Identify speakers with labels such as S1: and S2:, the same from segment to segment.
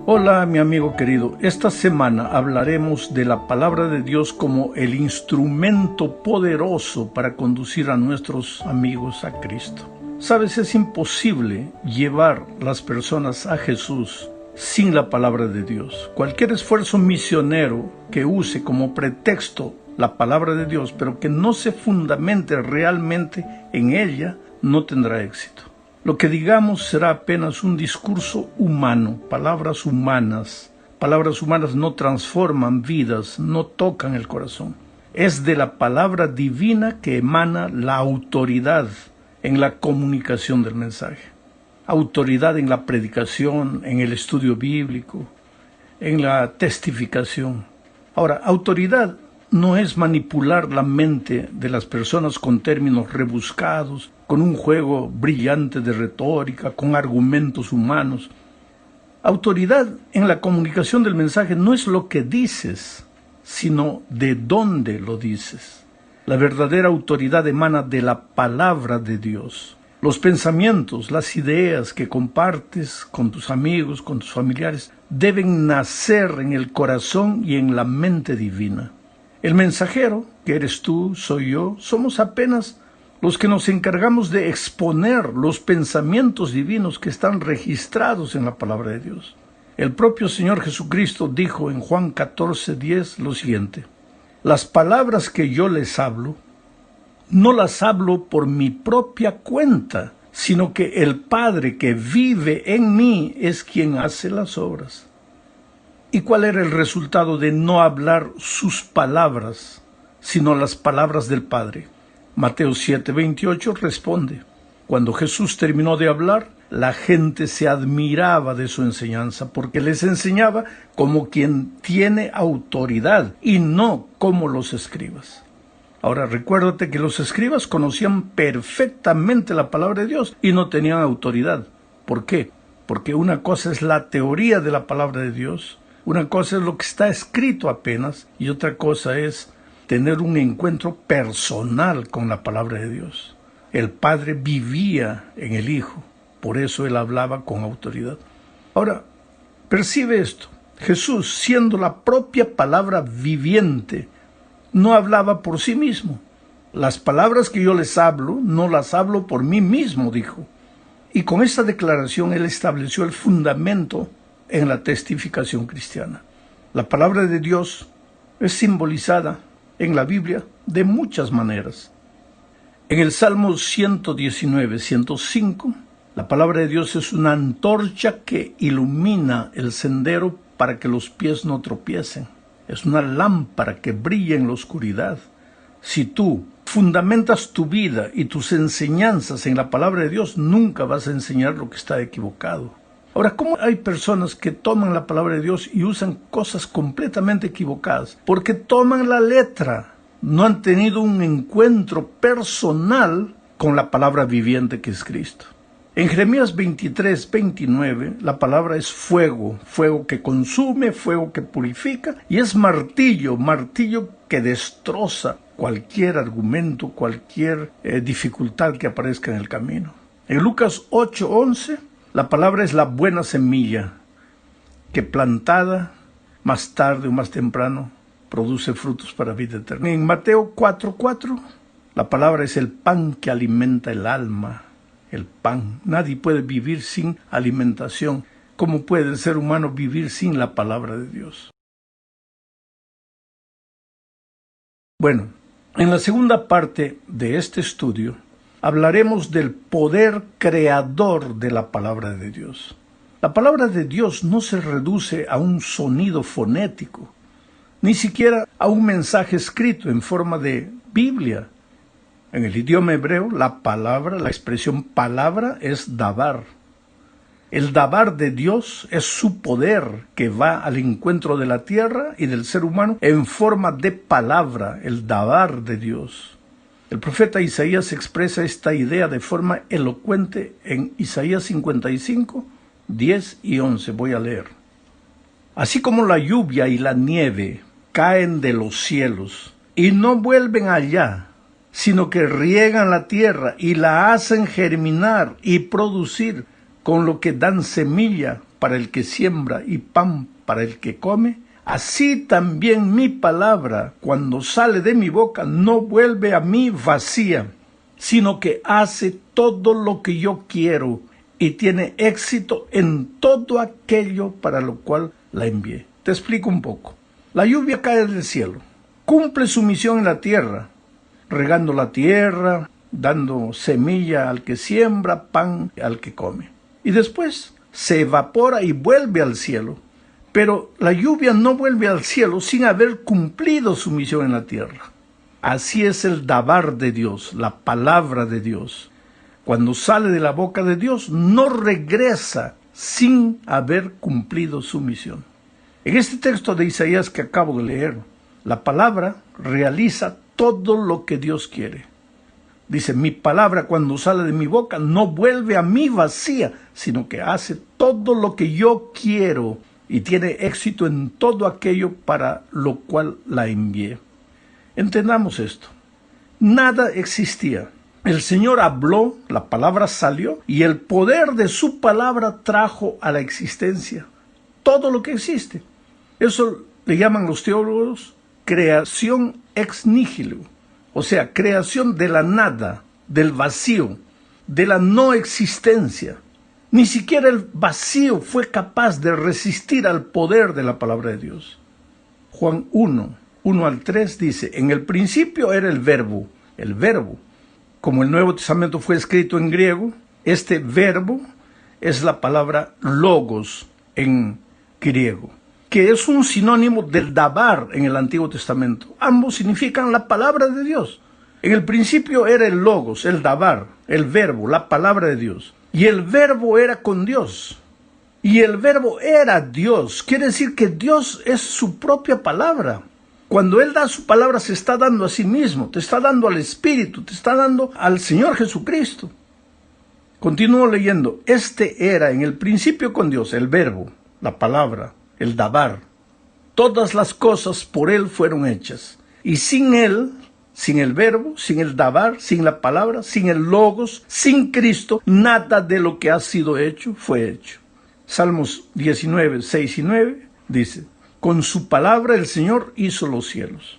S1: Hola mi amigo querido, esta semana hablaremos de la palabra de Dios como el instrumento poderoso para conducir a nuestros amigos a Cristo. Sabes, es imposible llevar las personas a Jesús sin la palabra de Dios. Cualquier esfuerzo misionero que use como pretexto la palabra de Dios, pero que no se fundamente realmente en ella, no tendrá éxito. Lo que digamos será apenas un discurso humano, palabras humanas. Palabras humanas no transforman vidas, no tocan el corazón. Es de la palabra divina que emana la autoridad en la comunicación del mensaje. Autoridad en la predicación, en el estudio bíblico, en la testificación. Ahora, autoridad no es manipular la mente de las personas con términos rebuscados, con un juego brillante de retórica, con argumentos humanos. Autoridad en la comunicación del mensaje no es lo que dices, sino de dónde lo dices. La verdadera autoridad emana de la palabra de Dios. Los pensamientos, las ideas que compartes con tus amigos, con tus familiares, deben nacer en el corazón y en la mente divina. El mensajero, que eres tú, soy yo, somos apenas los que nos encargamos de exponer los pensamientos divinos que están registrados en la palabra de Dios. El propio Señor Jesucristo dijo en Juan 14:10 lo siguiente: las palabras que yo les hablo, no las hablo por mi propia cuenta, sino que el Padre que vive en mí es quien hace las obras. ¿Y cuál era el resultado de no hablar sus palabras, sino las palabras del Padre? Mateo 7:28 responde: cuando Jesús terminó de hablar, la gente se admiraba de su enseñanza, porque les enseñaba como quien tiene autoridad y no como los escribas. Ahora, recuérdate que los escribas conocían perfectamente la palabra de Dios y no tenían autoridad. ¿Por qué? Porque una cosa es la teoría de la palabra de Dios, una cosa es lo que está escrito apenas, y otra cosa es tener un encuentro personal con la palabra de Dios. El Padre vivía en el Hijo, por eso Él hablaba con autoridad. Ahora, percibe esto. Jesús, siendo la propia palabra viviente, no hablaba por sí mismo. Las palabras que yo les hablo, no las hablo por mí mismo, dijo. Y con esta declaración Él estableció el fundamento en la testificación cristiana. La palabra de Dios es simbolizada en la Biblia de muchas maneras. En el Salmo 119, 105, la palabra de Dios es una antorcha que ilumina el sendero para que los pies no tropiecen. Es una lámpara que brilla en la oscuridad. Si tú fundamentas tu vida y tus enseñanzas en la palabra de Dios, nunca vas a enseñar lo que está equivocado. Ahora, ¿cómo hay personas que toman la palabra de Dios y usan cosas completamente equivocadas? Porque toman la letra, no han tenido un encuentro personal con la palabra viviente que es Cristo. En Jeremías 23:29, la palabra es fuego, fuego que consume, fuego que purifica, y es martillo, martillo que destroza cualquier argumento, cualquier dificultad que aparezca en el camino. En Lucas 8:11, la palabra es la buena semilla, que plantada más tarde o más temprano produce frutos para vida eterna. En Mateo 4:4, la palabra es el pan que alimenta el alma, el pan. Nadie puede vivir sin alimentación. ¿Cómo puede el ser humano vivir sin la palabra de Dios? Bueno, en la segunda parte de este estudio, hablaremos del poder creador de la palabra de Dios. La palabra de Dios no se reduce a un sonido fonético, ni siquiera a un mensaje escrito en forma de Biblia. En el idioma hebreo, la palabra, la expresión palabra es dabar. El dabar de Dios es su poder que va al encuentro de la tierra y del ser humano en forma de palabra, el dabar de Dios. El profeta Isaías expresa esta idea de forma elocuente en Isaías 55, 10 y 11. Voy a leer. Así como la lluvia y la nieve caen de los cielos y no vuelven allá, sino que riegan la tierra y la hacen germinar y producir con lo que dan semilla para el que siembra y pan para el que come, así también mi palabra, cuando sale de mi boca, no vuelve a mí vacía, sino que hace todo lo que yo quiero y tiene éxito en todo aquello para lo cual la envié. Te explico un poco. La lluvia cae del cielo, cumple su misión en la tierra, regando la tierra, dando semilla al que siembra, pan al que come. Y después se evapora y vuelve al cielo. Pero la lluvia no vuelve al cielo sin haber cumplido su misión en la tierra. Así es el dabar de Dios, la palabra de Dios. Cuando sale de la boca de Dios, no regresa sin haber cumplido su misión. En este texto de Isaías que acabo de leer, la palabra realiza todo lo que Dios quiere. Dice, mi palabra cuando sale de mi boca no vuelve a mí vacía, sino que hace todo lo que yo quiero y tiene éxito en todo aquello para lo cual la envié. Entendamos esto. Nada existía. El Señor habló, la palabra salió, y el poder de su palabra trajo a la existencia todo lo que existe. Eso le llaman los teólogos creación ex nihilo, o sea, creación de la nada, del vacío, de la no existencia. Ni siquiera el vacío fue capaz de resistir al poder de la palabra de Dios. Juan 1 al 3 dice, en el principio era el verbo. Como el Nuevo Testamento fue escrito en griego, este verbo es la palabra logos en griego, que es un sinónimo del dabar en el Antiguo Testamento. Ambos significan la palabra de Dios. En el principio era el logos, el dabar, el verbo, la palabra de Dios. Y el verbo era con Dios. Y el verbo era Dios. Quiere decir que Dios es su propia palabra. Cuando Él da su palabra, se está dando a sí mismo, te está dando al Espíritu, te está dando al Señor Jesucristo. Continúo leyendo. Este era en el principio con Dios, el verbo, la palabra, el dabar. Todas las cosas por Él fueron hechas. Y sin Él, sin el verbo, sin el dabar, sin la palabra, sin el logos, sin Cristo, nada de lo que ha sido hecho fue hecho. Salmos 19, 6 y 9 dice, con su palabra el Señor hizo los cielos.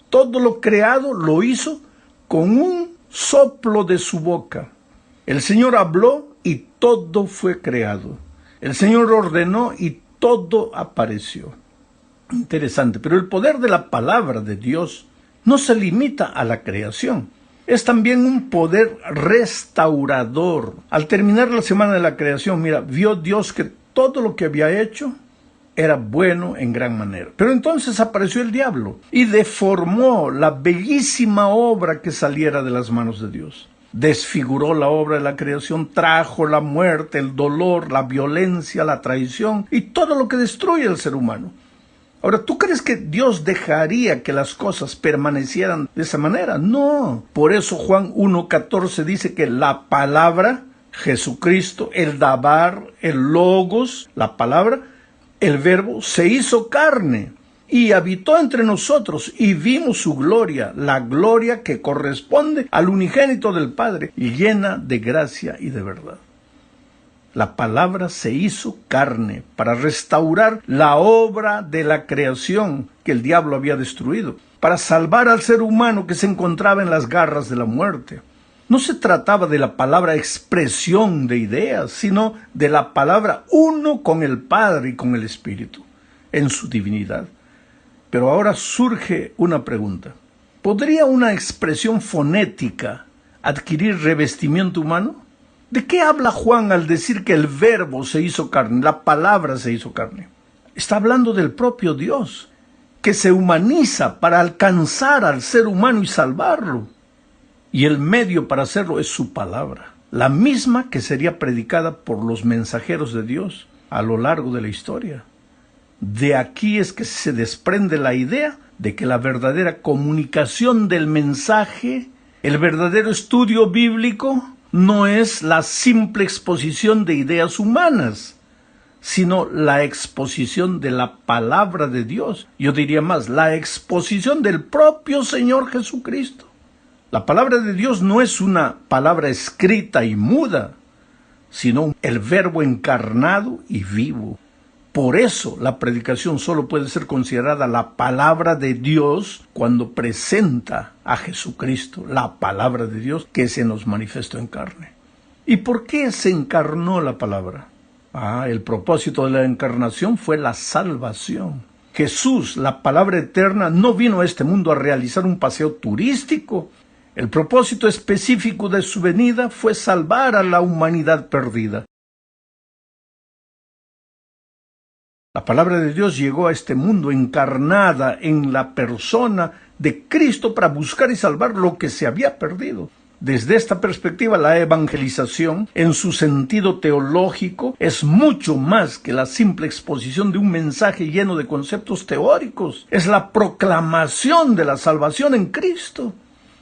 S1: Todo lo creado lo hizo con un soplo de su boca. El Señor habló y todo fue creado. El Señor ordenó y todo apareció. Interesante, pero el poder de la palabra de Dios no se limita a la creación. Es también un poder restaurador. Al terminar la semana de la creación, vio Dios que todo lo que había hecho era bueno en gran manera. Pero entonces apareció el diablo y deformó la bellísima obra que saliera de las manos de Dios. Desfiguró la obra de la creación, trajo la muerte, el dolor, la violencia, la traición y todo lo que destruye al ser humano. Ahora, ¿tú crees que Dios dejaría que las cosas permanecieran de esa manera? No. Por eso Juan 1:14 dice que la palabra, Jesucristo, el dabar, el logos, la palabra, el verbo, se hizo carne y habitó entre nosotros y vimos su gloria, la gloria que corresponde al unigénito del Padre, llena de gracia y de verdad. La palabra se hizo carne para restaurar la obra de la creación que el diablo había destruido, para salvar al ser humano que se encontraba en las garras de la muerte. No se trataba de la palabra expresión de ideas, sino de la palabra uno con el Padre y con el Espíritu, en su divinidad. Pero ahora surge una pregunta. ¿Podría una expresión fonética adquirir revestimiento humano? ¿De qué habla Juan al decir que el verbo se hizo carne, la palabra se hizo carne? Está hablando del propio Dios, que se humaniza para alcanzar al ser humano y salvarlo. Y el medio para hacerlo es su palabra, la misma que sería predicada por los mensajeros de Dios a lo largo de la historia. De aquí es que se desprende la idea de que la verdadera comunicación del mensaje, el verdadero estudio bíblico, no es la simple exposición de ideas humanas, sino la exposición de la palabra de Dios. Yo diría más, la exposición del propio Señor Jesucristo. La palabra de Dios no es una palabra escrita y muda, sino el Verbo encarnado y vivo. Por eso la predicación solo puede ser considerada la palabra de Dios cuando presenta a Jesucristo, la palabra de Dios que se nos manifestó en carne. ¿Y por qué se encarnó la palabra? El propósito de la encarnación fue la salvación. Jesús, la palabra eterna, no vino a este mundo a realizar un paseo turístico. El propósito específico de su venida fue salvar a la humanidad perdida. La palabra de Dios llegó a este mundo encarnada en la persona de Cristo para buscar y salvar lo que se había perdido. Desde esta perspectiva, la evangelización, en su sentido teológico, es mucho más que la simple exposición de un mensaje lleno de conceptos teóricos. Es la proclamación de la salvación en Cristo.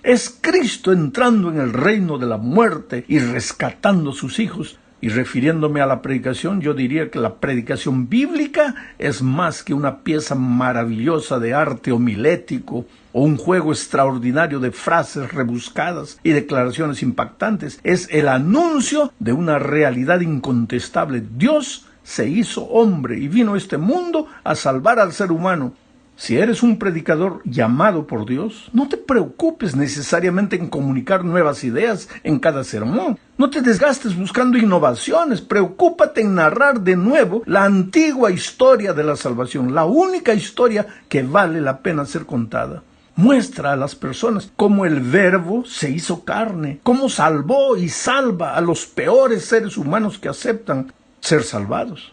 S1: Es Cristo entrando en el reino de la muerte y rescatando a sus hijos. Y refiriéndome a la predicación, yo diría que la predicación bíblica es más que una pieza maravillosa de arte homilético o un juego extraordinario de frases rebuscadas y declaraciones impactantes. Es el anuncio de una realidad incontestable. Dios se hizo hombre y vino a este mundo a salvar al ser humano. Si eres un predicador llamado por Dios, no te preocupes necesariamente en comunicar nuevas ideas en cada sermón. No te desgastes buscando innovaciones. Preocúpate en narrar de nuevo la antigua historia de la salvación, la única historia que vale la pena ser contada. Muestra a las personas cómo el Verbo se hizo carne, cómo salvó y salva a los peores seres humanos que aceptan ser salvados.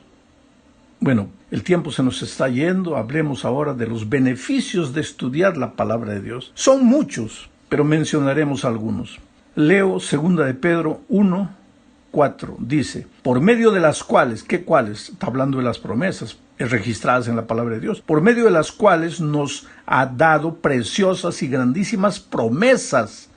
S1: Bueno, el tiempo se nos está yendo. Hablemos ahora de los beneficios de estudiar la palabra de Dios. Son muchos, pero mencionaremos algunos. Leo 2 de Pedro 1:4. Dice, por medio de las cuales, ¿qué cuáles? Está hablando de las promesas registradas en la palabra de Dios. Por medio de las cuales nos ha dado preciosas y grandísimas promesas.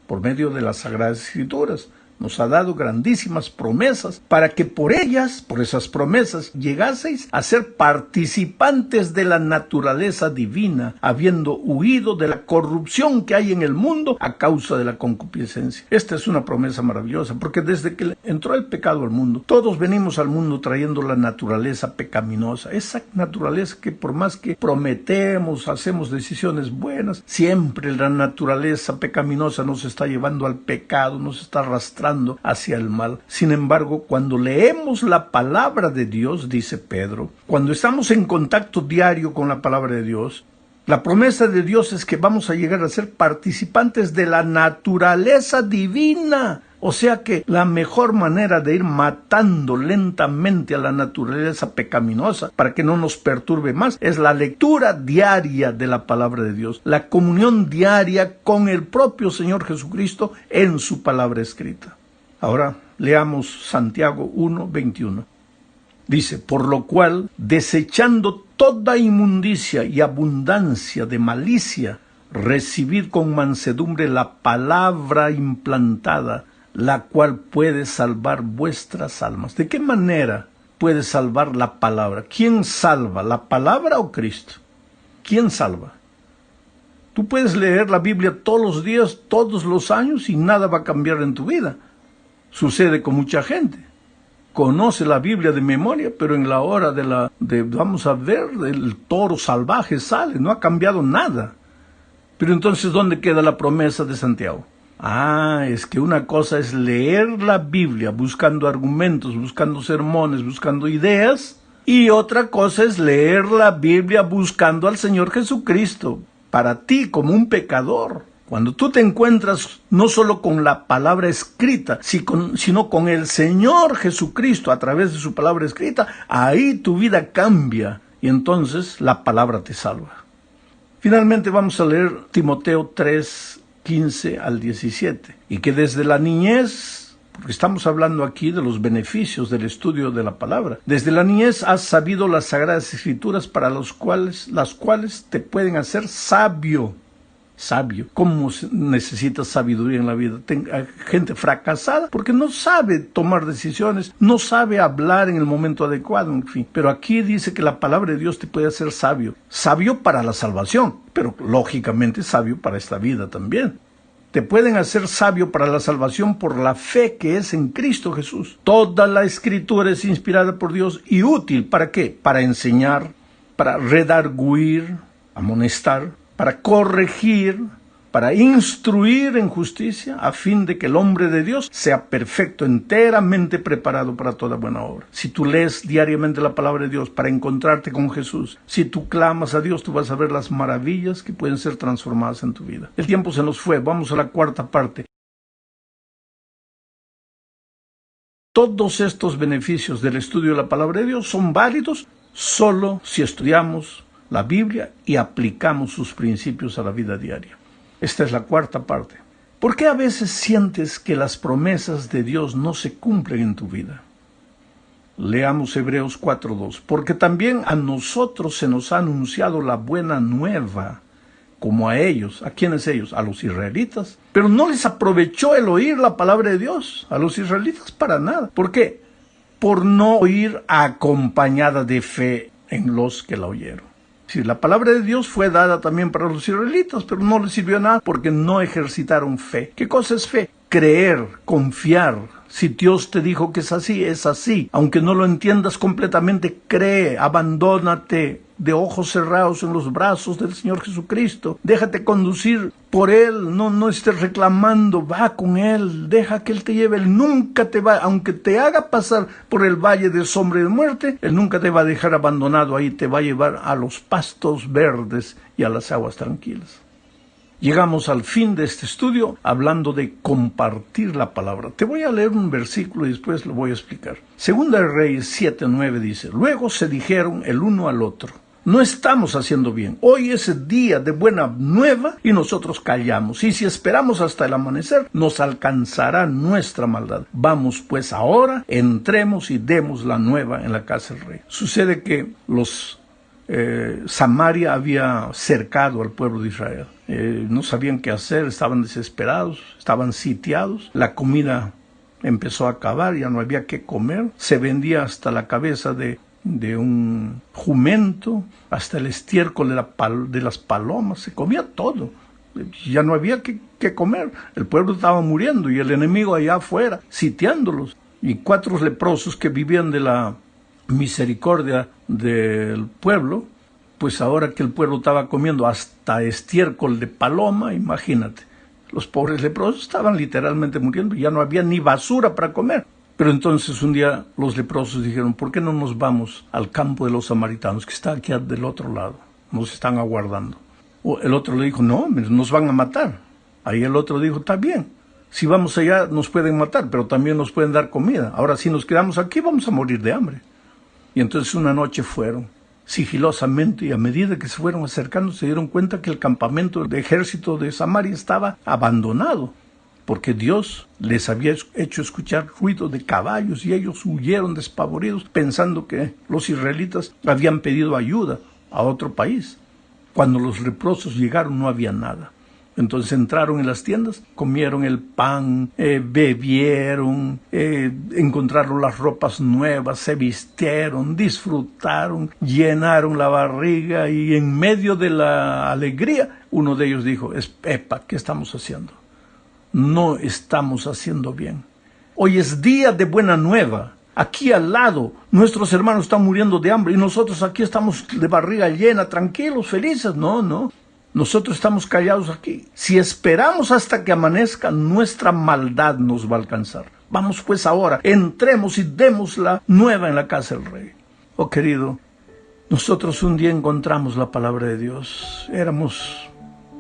S1: Por medio de las Sagradas Escrituras. Nos ha dado grandísimas promesas para que por ellas, por esas promesas, llegaseis a ser participantes de la naturaleza divina, habiendo huido de la corrupción que hay en el mundo a causa de la concupiscencia. Esta es una promesa maravillosa, porque desde que entró el pecado al mundo, todos venimos al mundo trayendo la naturaleza pecaminosa, esa naturaleza que por más que prometemos, hacemos decisiones buenas, siempre la naturaleza pecaminosa nos está llevando al pecado, nos está arrastrando hacia el mal. Sin embargo, cuando leemos la palabra de Dios, dice Pedro, cuando estamos en contacto diario con la palabra de Dios, la promesa de Dios es que vamos a llegar a ser participantes de la naturaleza divina. O sea que la mejor manera de ir matando lentamente a la naturaleza pecaminosa para que no nos perturbe más es la lectura diaria de la palabra de Dios, la comunión diaria con el propio Señor Jesucristo en su palabra escrita. Ahora leamos Santiago 1:21. Dice, por lo cual, desechando toda inmundicia y abundancia de malicia, recibid con mansedumbre la palabra implantada, la cual puede salvar vuestras almas. ¿De qué manera puede salvar la palabra? ¿Quién salva, la palabra o Cristo? ¿Quién salva? Tú puedes leer la Biblia todos los días, todos los años y nada va a cambiar en tu vida. Sucede con mucha gente. Conoce la Biblia de memoria, pero en la hora vamos a ver, el toro salvaje sale, no ha cambiado nada. Pero entonces, ¿dónde queda la promesa de Santiago? Es que una cosa es leer la Biblia buscando argumentos, buscando sermones, buscando ideas, y otra cosa es leer la Biblia buscando al Señor Jesucristo, para ti como un pecador. Cuando tú te encuentras no solo con la palabra escrita, sino con el Señor Jesucristo a través de su palabra escrita, ahí tu vida cambia y entonces la palabra te salva. Finalmente vamos a leer Timoteo 3:15 al 17, y que desde la niñez, porque estamos hablando aquí de los beneficios del estudio de la palabra, desde la niñez has sabido las Sagradas Escrituras para las cuales te pueden hacer sabio. ¿Cómo necesitas sabiduría en la vida? Hay gente fracasada porque no sabe tomar decisiones, no sabe hablar en el momento adecuado, en fin. Pero aquí dice que la palabra de Dios te puede hacer sabio para la salvación, pero lógicamente sabio para esta vida también. te pueden hacer sabio para la salvación por la fe que es en Cristo Jesús. Toda la Escritura es inspirada por Dios y útil, ¿para qué? Para enseñar, para redarguir, amonestar, para corregir, para instruir en justicia, a fin de que el hombre de Dios sea perfecto, enteramente preparado para toda buena obra. Si tú lees diariamente la palabra de Dios para encontrarte con Jesús, si tú clamas a Dios, tú vas a ver las maravillas que pueden ser transformadas en tu vida. El tiempo se nos fue, vamos a la cuarta parte. Todos estos beneficios del estudio de la palabra de Dios son válidos solo si estudiamos la Biblia y aplicamos sus principios a la vida diaria. Esta es la cuarta parte. ¿Por qué a veces sientes que las promesas de Dios no se cumplen en tu vida? Leamos Hebreos 4:2. Porque también a nosotros se nos ha anunciado la buena nueva, como a ellos. ¿A quiénes ellos? A los israelitas. Pero no les aprovechó el oír la palabra de Dios. A los israelitas para nada. ¿Por qué? Por no oír acompañada de fe en los que la oyeron. Sí, la palabra de Dios fue dada también para los israelitas, pero no les sirvió nada porque no ejercitaron fe. ¿Qué cosa es fe? Creer, confiar. Si Dios te dijo que es así, es así. Aunque no lo entiendas completamente, cree, abandónate de ojos cerrados en los brazos del Señor Jesucristo. Déjate conducir por Él, no estés reclamando, va con Él, deja que Él te lleve. Él nunca te va, aunque te haga pasar por el valle de sombra y de muerte, Él nunca te va a dejar abandonado ahí, te va a llevar a los pastos verdes y a las aguas tranquilas. Llegamos al fin de este estudio hablando de compartir la palabra. Te voy a leer un versículo y después lo voy a explicar. Segunda de Reyes 7:9 dice: Luego se dijeron el uno al otro: no estamos haciendo bien. Hoy es el día de buena nueva y nosotros callamos. Y si esperamos hasta el amanecer, nos alcanzará nuestra maldad. Vamos pues ahora, entremos y demos la nueva en la casa del rey. Sucede que Samaria había cercado al pueblo de Israel. No sabían qué hacer, estaban desesperados, estaban sitiados. La comida empezó a acabar, ya no había qué comer. Se vendía hasta la cabeza de un jumento, hasta el estiércol de las palomas, se comía todo. Ya no había qué comer. El pueblo estaba muriendo y el enemigo allá afuera, sitiándolos. Y 4 leprosos que vivían de la misericordia del pueblo, pues ahora que el pueblo estaba comiendo hasta estiércol de paloma, imagínate, los pobres leprosos estaban literalmente muriendo, ya no había ni basura para comer. Pero entonces un día los leprosos dijeron: ¿por qué no nos vamos al campo de los samaritanos, que está aquí del otro lado? Nos están aguardando. El otro le dijo: no, nos van a matar. Ahí el otro dijo: está bien, si vamos allá nos pueden matar, pero también nos pueden dar comida. Ahora si nos quedamos aquí vamos a morir de hambre. Y entonces una noche fueron sigilosamente, y a medida que se fueron acercando se dieron cuenta que el campamento de ejército de Samaria estaba abandonado, porque Dios les había hecho escuchar ruido de caballos y ellos huyeron despavoridos pensando que los israelitas habían pedido ayuda a otro país. Cuando los leprosos llegaron no había nada. Entonces entraron en las tiendas, comieron el pan, bebieron, encontraron las ropas nuevas, se vistieron, disfrutaron, llenaron la barriga, y en medio de la alegría uno de ellos dijo: epa, ¿qué estamos haciendo? No estamos haciendo bien. Hoy es día de buena nueva. Aquí al lado nuestros hermanos están muriendo de hambre y nosotros aquí estamos de barriga llena, tranquilos, felices. No. Nosotros estamos callados aquí. Si esperamos hasta que amanezca, nuestra maldad nos va a alcanzar. Vamos pues ahora, entremos y demos la nueva en la casa del rey. Oh querido, nosotros un día encontramos la palabra de Dios. Éramos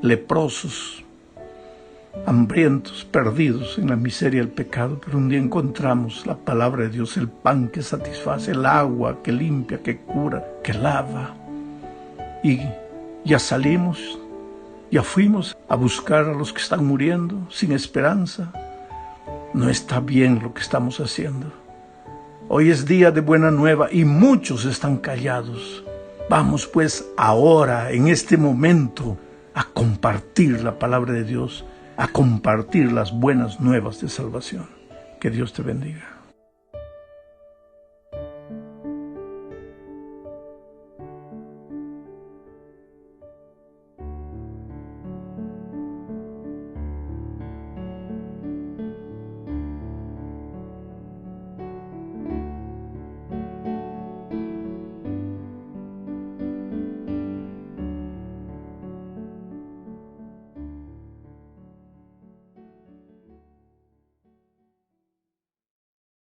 S1: leprosos, hambrientos, perdidos en la miseria del pecado, pero un día encontramos la palabra de Dios, el pan que satisface, el agua que limpia, que cura, que lava. Y ya salimos. Ya fuimos a buscar a los que están muriendo sin esperanza. No está bien lo que estamos haciendo. Hoy es día de buena nueva y muchos están callados. Vamos pues ahora, en este momento, a compartir la palabra de Dios, a compartir las buenas nuevas de salvación. Que Dios te bendiga.